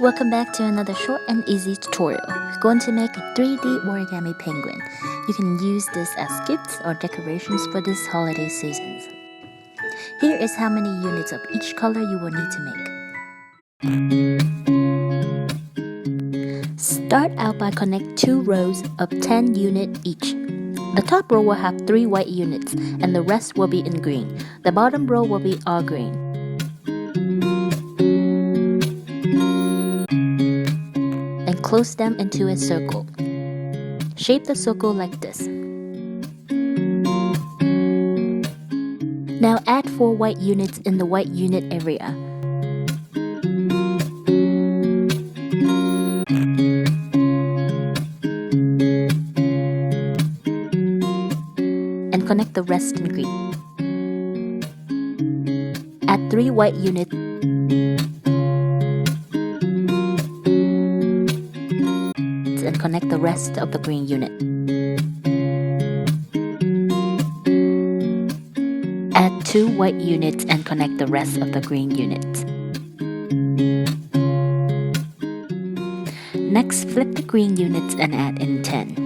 Welcome back to another short and easy tutorial. We're going to make a 3D origami penguin. You can use this as gifts or decorations for this holiday season. Here is how many units of each color you will need to make. Start out by connect 2 rows of 10 units each. The top row will have 3 white units and the rest will be in green. The bottom row will be all green. And close them into a circle. Shape the circle like this. Now add 4 white units in the white unit area. And connect the rest in green. Add 3 white units and connect the rest of the green unit. Add 2 white units and connect the rest of the green units. Next, flip the green units and add in 10.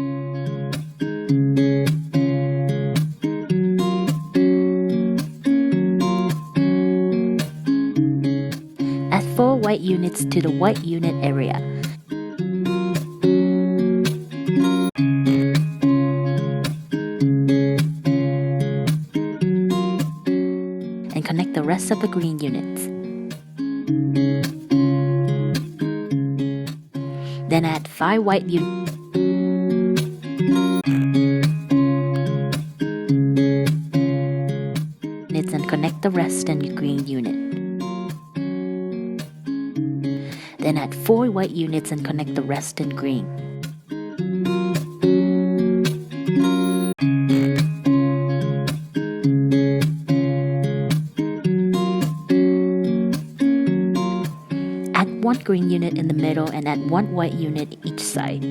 Add 4 white units to the white unit area. And connect the rest of the green units. Then add 5 white units and connect the rest in your green unit. Then add 4 white units and connect the rest in green. Add 1 green unit in the middle and add 1 white unit each side.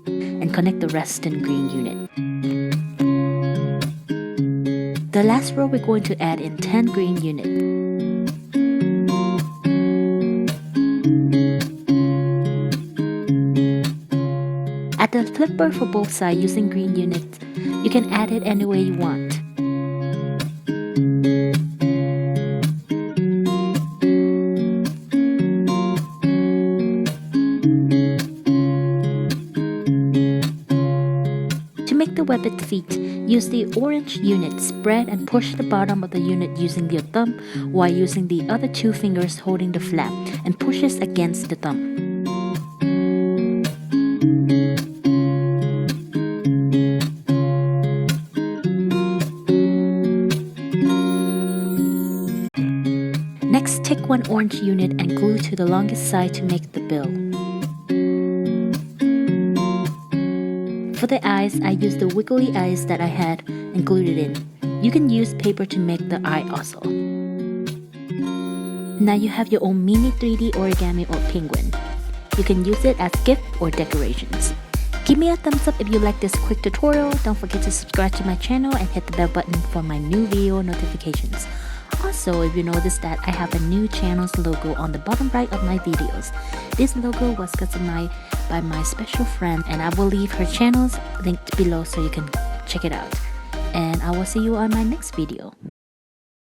And connect the rest in green unit. The last row we're going to add in 10 green units. Add the flipper for both sides using green units. You can add it any way you want. To make the webbed feet, use the orange unit, spread and push the bottom of the unit using your thumb while using the other 2 fingers holding the flap and pushes against the thumb. Next, take 1 orange unit and glue to the longest side to make the bill. For the eyes, I used the wiggly eyes that I had and glued it in. You can use paper to make the eye also. Now you have your own mini 3D origami or penguin. You can use it as gift or decorations. Give me a thumbs up if you like this quick tutorial. Don't forget to subscribe to my channel and hit the bell button for my new video notifications. Also, if you notice that I have a new channel's logo on the bottom right of my videos. This logo was customized by my special friend and I will leave her channel's linked below so you can check it out. And I will see you on my next video.